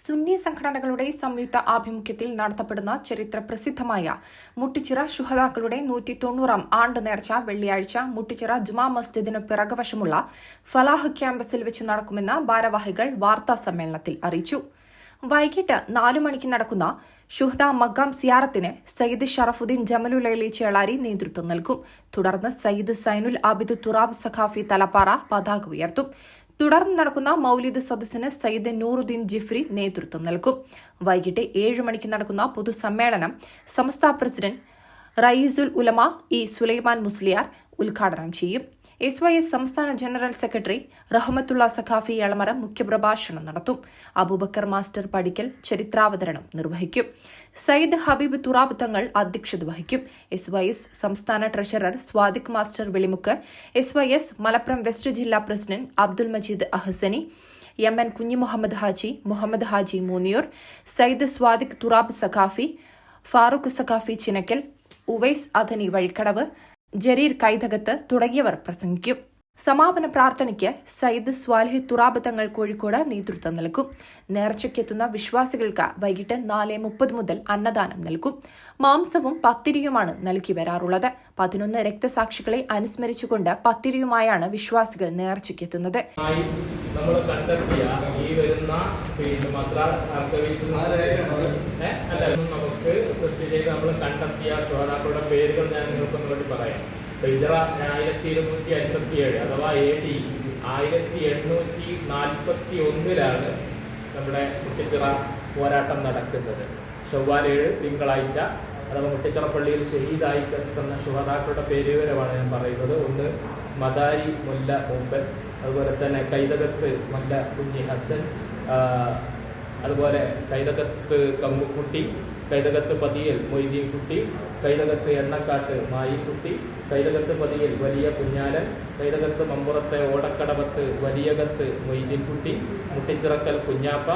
സുന്നി സംഘടനകളുടെ സംയുക്ത ആഭിമുഖ്യത്തിൽ നടത്തപ്പെടുന്ന ചരിത്ര പ്രസിദ്ധമായ മുട്ടിച്ചിറ ശുഹദാക്കളുടെ 190-ാം ആണ്ട് നേർച്ച വെള്ളിയാഴ്ച മുട്ടിച്ചിറ ജുമാ മസ്ജിദിന് പിറകുവശമുള്ള ഫലാഹ് ക്യാമ്പസിൽ വെച്ച് നടക്കുമെന്ന് ഭാരവാഹികൾ വാർത്താസമ്മേളനത്തിൽ അറിയിച്ചു. വൈകിട്ട് 4 മണിക്ക് നടക്കുന്ന ശുഹദ മഖാം സിയാറത്തിന് സയ്യിദ് ഷറഫുദ്ദീൻ ജമലുലൈലി ചേളാരി നേതൃത്വം നൽകും. തുടർന്ന് സയ്യിദ് സൈനുൽ ആബിദ് തുറാബ് സഖാഫി തലപ്പാറ പതാക ഉയർത്തും. തുടർന്ന് നടക്കുന്ന മൗലിദ് സദസ്സിന് സയ്യിദ് നൂറുദ്ദീൻ ജിഫ്രി നേതൃത്വം നൽകും. വൈകിട്ട് 7 മണിക്ക് നടക്കുന്ന പൊതുസമ്മേളനം സമസ്ത പ്രസിഡന്റ് റയീസുൽ ഉലമ ഇ സുലൈമാൻ മുസ്ലിയാർ ഉദ്ഘാടനം ചെയ്യും. SYS സംസ്ഥാന ജനറൽ സെക്രട്ടറി റഹ്മത്തുള്ള സഖാഫി എളമറ മുഖ്യപ്രഭാഷണം നടത്തും. അബൂബക്കർ മാസ്റ്റർ പടിക്കൽ ചരിത്രാവതരണം നിർവഹിക്കും. സയ്യിദ് ഹബീബ് തുറാബ് തങ്ങൾ അധ്യക്ഷത വഹിക്കും. SYS സംസ്ഥാന treasurer Swadiq master Velimukku, SYS Malappuram west ജില്ലാ പ്രസിഡന്റ് അബ്ദുൽ മജീദ് അഹസനി, MN കുഞ്ഞിമുഹമ്മദ് ഹാജി, മുഹമ്മദ് ഹാജി മൂന്നിയൂർ, സയ്യിദ് സ്വാദിഖ് തുറാബ് സഖാഫി, ഫാറൂഖ് സഖാഫി ചിനക്കൽ, ഉവൈസ് അധനി വഴിക്കടവ്, ജരീർ കൈതകത്ത് തുടങ്ങിയവർ പ്രസംഗിക്കും. സമാപന പ്രാർത്ഥനയ്ക്ക് സയ്യിദ് സ്വാലിഹ് തുറാബ് തങ്ങൾ കോഴിക്കോട് നേതൃത്വം നൽകും. നേർച്ചയ്ക്കെത്തുന്ന വിശ്വാസികൾക്ക് വൈകിട്ട് 4:30 മുതൽ അന്നദാനം നൽകും. മാംസവും പത്തിരിയുമാണ് നൽകി വരാറുള്ളത്. 11 രക്തസാക്ഷികളെ അനുസ്മരിച്ചുകൊണ്ട് പത്തിരിയുമായാണ് വിശ്വാസികൾ നേർച്ചയ്ക്കെത്തുന്നത്. നമ്മൾ കണ്ടെത്തിയ ഈ വരുന്ന മദ്രാസ് നമുക്ക് സെർച്ച് ചെയ്ത് നമ്മൾ കണ്ടെത്തിയ ശ്രോതാക്കളുടെ പേരുകൾ ഞാൻ നിങ്ങൾക്കൊന്ന് വേണ്ടി പറയാം. ഹിജ്റ 1257 അഥവാ AD 1841 നമ്മുടെ മുട്ടിച്ചിറ പോരാട്ടം നടക്കുന്നത്. ഷവ്വാൽ 7 തിങ്കളാഴ്ച അഥവാ മുട്ടിച്ചിറ പള്ളിയിൽ ഷഹീദായി കിടക്കുന്ന ശുഹദാക്കളുടെ പേരുവിവരമാണ് ഞാൻ പറയുന്നത്. ഒന്ന് മദാരി മുല്ല മൂപ്പൻ, അതുപോലെ തന്നെ കൈതകത്ത് മല്ല കുഞ്ഞി ഹസൻ, അതുപോലെ കൈതകത്ത് കമ്മുക്കുട്ടി, കൈതകത്ത് പതിയൽ മൊയ്തീൻ കുട്ടി, കൈതകത്ത് എണ്ണക്കാട്ട് മായിക്കുട്ടി, കൈതകത്ത് പതിയൽ വലിയ കുഞ്ഞാലൻ, കൈതകത്ത് മമ്പുറത്തെ ഓടക്കടവത്ത് വലിയകത്ത് മൊയ്തീൻ കുട്ടി, മുട്ടിച്ചിറക്കൽ കുഞ്ഞാപ്പ,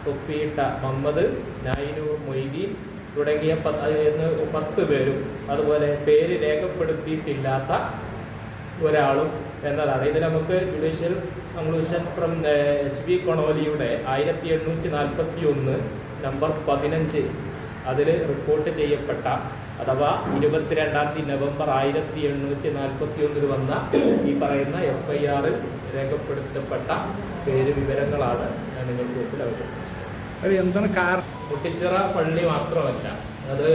തൊപ്പിയിട്ട മമ്മദ്, നായിനൂർ മൊയ്തീൻ തുടങ്ങിയ 10 പേരും അതുപോലെ പേര് രേഖപ്പെടുത്തിയിട്ടില്ലാത്ത ഒരാളും എന്നതാണ്. ഇത് നമുക്ക് judicial conclusion from HB കൊണോലിയുടെ 1841 number 15 അതിൽ റിപ്പോർട്ട് ചെയ്യപ്പെട്ട അഥവാ 22 നവംബർ 1841 വന്ന ഈ പറയുന്ന FIR രേഖപ്പെടുത്തപ്പെട്ട പേര് വിവരങ്ങളാണ് ഞാൻ നിങ്ങൾക്ക് മുമ്പിൽ അവതരിപ്പിച്ചത്. എന്താണ് മുട്ടിച്ചിറ പള്ളി മാത്രമല്ല, അത്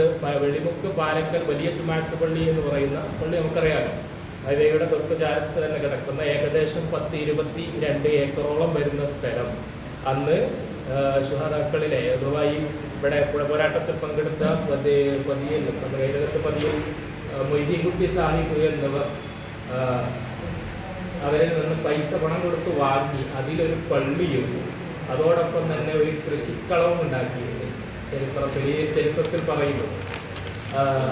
വെളിമുക്ക് പാലക്കൽ വലിയ ചുമാത്ത് പള്ളി എന്ന് പറയുന്ന പള്ളി നമുക്കറിയാമല്ലോ. ഹൈവേയുടെ തൊട്ട് ചാരത്ത് തന്നെ കിടക്കുന്ന ഏകദേശം 10-22 ഏക്കറോളം വരുന്ന സ്ഥലം അന്ന് ശുഹദാക്കളിലെ അഥവാ ഈ ഇവിടെ പോരാട്ടത്തിൽ പങ്കെടുത്ത പതിയിൽ മൊയ്തീൻ കുട്ടി സാഹിബ് എന്നിവർ അവരിൽ നിന്ന് പണം കൊടുത്ത് വാങ്ങി അതിലൊരു പള്ളിയും അതോടൊപ്പം തന്നെ ഒരു കൃഷിക്കളവും ഉണ്ടാക്കിയിരുന്നു. ചരിത്രത്തിൽ പറയുന്നു.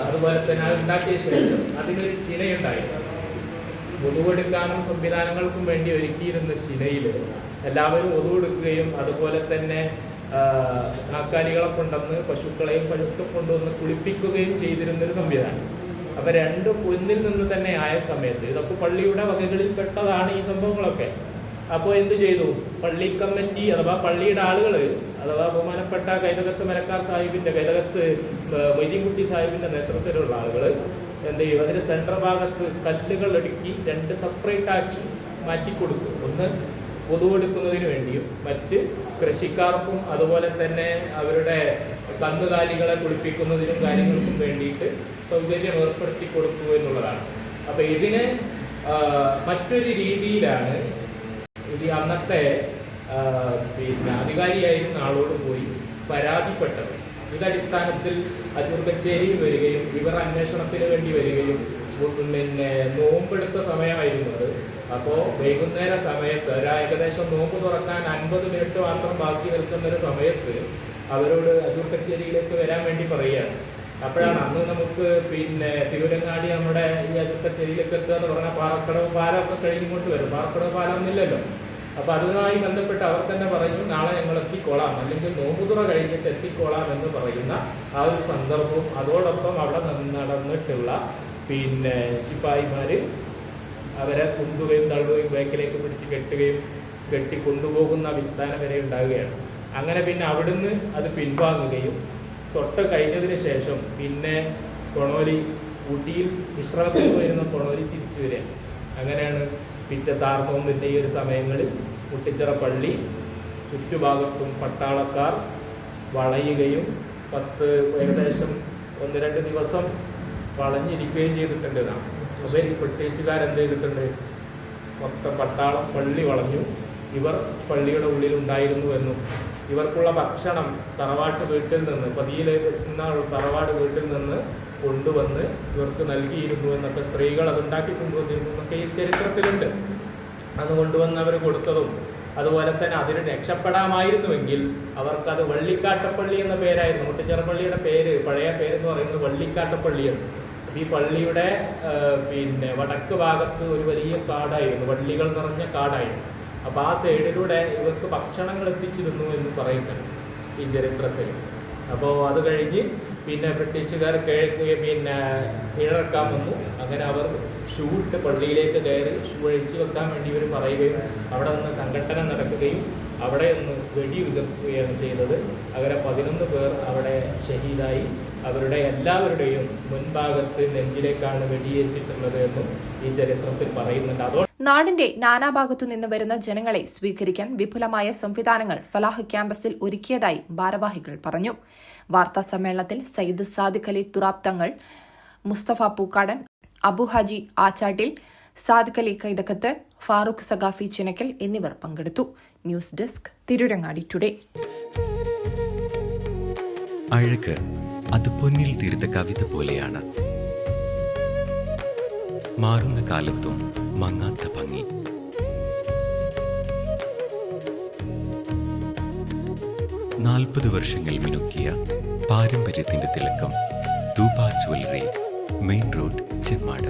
അതുപോലെ തന്നെ അത് ഉണ്ടാക്കിയ ശേഷം അതിനൊരു ചിനയുണ്ടായിരുന്നു. ഒതുവെടുക്കാനും സംവിധാനങ്ങൾക്കും വേണ്ടി ഒരുക്കിയിരുന്ന ചിനയിൽ എല്ലാവരും ഒതുവെടുക്കുകയും അതുപോലെ തന്നെ നാക്കാലികളെ കൊണ്ടുവന്ന് പശുക്കളെയും പഴുക്കെ കൊണ്ടുവന്ന് കുളിപ്പിക്കുകയും ചെയ്തിരുന്നൊരു സംവിധാനം. അപ്പം രണ്ടും ഒന്നിൽ നിന്ന് തന്നെ ആയ സമയത്ത് ഇതൊക്കെ പള്ളിയുടെ വകകളിൽ പെട്ടതാണ് ഈ സംഭവങ്ങളൊക്കെ. അപ്പോൾ എന്ത് ചെയ്തു? പള്ളി കമ്മിറ്റി അഥവാ പള്ളിയുടെ ആളുകൾ അഥവാ ബഹുമാനപ്പെട്ട കൈതകത്ത് മരക്കാർ സാഹിബിൻ്റെ കൈതകത്ത് മൊയ്തീൻകുട്ടി സാഹിബിൻ്റെ നേതൃത്വത്തിലുള്ള ആളുകൾ എന്ത് ചെയ്യും? അതിന് സെൻട്രൽ ഭാഗത്ത് കല്ലുകൾ അടുക്കി 2 സെപ്പറേറ്റ് ആക്കി മാറ്റിക്കൊടുക്കും. ഒന്ന് പൊതുവെടുക്കുന്നതിന് വേണ്ടിയും മറ്റ് കൃഷിക്കാർക്കും അതുപോലെ തന്നെ അവരുടെ കന്നുകാലികളെ കുളിപ്പിക്കുന്നതിനും കാര്യങ്ങൾക്കും വേണ്ടിയിട്ട് സൗകര്യം ഏർപ്പെടുത്തി കൊടുക്കുക എന്നുള്ളതാണ്. അപ്പോൾ ഇതിന് മറ്റൊരു രീതിയിലാണ് ഇത് അന്നത്തെ അധികാരിയായിരുന്ന ആളോട് പോയി പരാതിപ്പെട്ടത്. ഇതടിസ്ഥാനത്തിൽ അജൂർ കച്ചേരിയിൽ വരികയും ഇവർ അന്വേഷണത്തിന് വേണ്ടി വരികയും നോമ്പെടുത്ത സമയമായിരുന്നു അത്. അപ്പോൾ വൈകുന്നേര സമയത്ത് ഏകദേശം നോമ്പ് തുറക്കാൻ 50 മിനിറ്റ് മാത്രം ബാക്കി നിൽക്കുന്ന ഒരു സമയത്ത് അവരോട് അജൂർ കച്ചേരിയിലേക്ക് വരാൻ വേണ്ടി പറയുകയാണ്. അപ്പോഴാണ് അന്ന് നമുക്ക് തിരുവരങ്ങാടി നമ്മുടെ ഈ അജൂർ കച്ചേരിയിലേക്ക് എത്തുക എന്ന് പറഞ്ഞാൽ പാറക്കടവ് പാലമൊക്കെ കഴിഞ്ഞുകൊണ്ട് വരും. പാറക്കടവ് പാലമൊന്നുമില്ലല്ലോ. അപ്പോൾ അതുമായി ബന്ധപ്പെട്ട് അവർ തന്നെ പറഞ്ഞു, നാളെ ഞങ്ങൾ എത്തിക്കോളാം, അല്ലെങ്കിൽ നോമ്പുതുറ കഴിഞ്ഞിട്ട് എത്തിക്കോളാം എന്ന് പറയുന്ന ആ ഒരു സന്ദർഭവും അതോടൊപ്പം അവിടെ നടന്നിട്ടുള്ള ശിപ്പായിമാർ അവരെ കൊണ്ടുകയും തള്ളുകയും ബാക്കിലേക്ക് പിടിച്ച് കെട്ടി കൊണ്ടുപോകുന്ന അടിസ്ഥാനം വരെ ഉണ്ടാവുകയാണ്. അങ്ങനെ പിന്നെ അവിടുന്ന് അത് പിൻവാങ്ങുകയും തൊട്ട് കഴിഞ്ഞതിന് ശേഷം പിന്നെ കൊണോലി ഊട്ടിയിൽ വിശ്രമത്തിന് വരുന്ന കൊണോലി തിരിച്ചു വരിക. അങ്ങനെയാണ് പിറ്റത്താർന്നോമ്പിൻ്റെ ഈ ഒരു സമയങ്ങളിൽ മുട്ടിച്ചിറ പള്ളി ചുറ്റുഭാഗത്തും പട്ടാളക്കാർ വളയുകയും ഏകദേശം 1-2 ദിവസം വളഞ്ഞിരിക്കുകയും ചെയ്തിട്ടുണ്ട്. അപ്പോൾ ഈ ബ്രിട്ടീഷുകാരെന്ത് ചെയ്തിട്ടുണ്ട്, മൊത്തം പട്ടാളം പള്ളി വളഞ്ഞു. ഇവർ പള്ളിയുടെ ഉള്ളിലുണ്ടായിരുന്നുവെന്നും ഇവർക്കുള്ള ഭക്ഷണം തറവാട്ട് വീട്ടിൽ നിന്ന് പതിയിൽ എത്തുന്ന തറവാട് വീട്ടിൽ നിന്ന് കൊണ്ടുവന്ന് ഇവർക്ക് നൽകിയിരുന്നു എന്നൊക്കെ, സ്ത്രീകൾ അതുണ്ടാക്കി കൊണ്ടുവന്നിരുന്നു എന്നൊക്കെ ഈ ചരിത്രത്തിലുണ്ട്. അത് കൊണ്ടുവന്ന് അവർ കൊടുത്തതും അതുപോലെ തന്നെ അതിന് രക്ഷപ്പെടാമായിരുന്നുവെങ്കിൽ അവർക്കത് വള്ളിക്കാട്ടപ്പള്ളി എന്ന പേരായിരുന്നു. മുട്ടിച്ചിറ പള്ളിയുടെ പേര്, പഴയ പേരെന്ന് പറയുന്നത് വള്ളിക്കാട്ടപ്പള്ളിയാണ്. ഈ പള്ളിയുടെ പിന്നെ വടക്ക് ഭാഗത്ത് ഒരു വലിയ കാടായിരുന്നു, വള്ളികൾ നിറഞ്ഞ കാടായിരുന്നു. അപ്പോൾ ആ സൈഡിലൂടെ ഇവർക്ക് ഭക്ഷണങ്ങൾ എത്തിച്ചിരുന്നു എന്ന് പറയുന്നുണ്ട് ഈ ചരിത്രത്തിൽ. അപ്പോൾ അത് കഴിഞ്ഞ് പിന്നെ ബ്രിട്ടീഷുകാർ പിന്നെ കീഴടക്കാൻ വന്നു. അങ്ങനെ അവർ ഷൂ ഇട്ട് പള്ളിയിലേക്ക് കയറി ഷൂ അഴിച്ചു വെക്കാൻ വേണ്ടി ഇവർ പറയുകയും അവിടെ നിന്ന് സംഘടന നടക്കുകയും അവിടെ നിന്ന് വെടി ഉതിർക്കുകയാണ് ചെയ്തത്. അങ്ങനെ 11 പേർ അവിടെ ഷഹീദായി. അവരുടെ എല്ലാവരുടെയും മുൻഭാഗത്ത് നെഞ്ചിലേക്കാണ് വെടിയേറ്റിട്ടുള്ളത് എന്നും ഈ ചരിത്രത്തിൽ പറയുന്നുണ്ട്. അതോടെ നാടിന്റെ നാനാഭാഗത്തു നിന്ന് വരുന്ന ജനങ്ങളെ സ്വീകരിക്കാൻ വിപുലമായ സംവിധാനങ്ങൾ ഫലാഹ് ക്യാമ്പസിൽ ഒരുക്കിയതായി ഭാരവാഹികൾ പറഞ്ഞു. വാർത്താ സമ്മേളനത്തിൽ സയ്യിദ് സാദിഖ് അലി തുറാബ് തങ്ങൾ, മുസ്തഫ പൂക്കാടൻ, അബു ഹാജി ആച്ചാട്ടിൽ, സാദിഖ് അലി കൈതക്കത്ത്, ഫാറൂഖ് സഖാഫി ചിനക്കൽ എന്നിവർ പങ്കെടുത്തു. News desk, Tirurangadi today. അഴക് അത് പൊന്നിൽ തീർത്ത കവിത പോലെയാണ്. മാറുന്ന കാലത്തും മങ്ങാത്ത ഭംഗി. നാൽപ്പത് വർഷങ്ങൾ മിനുക്കിയ പാരമ്പര്യത്തിന്റെ തിളക്കം. Thooba jewellery, main road, Chemmad.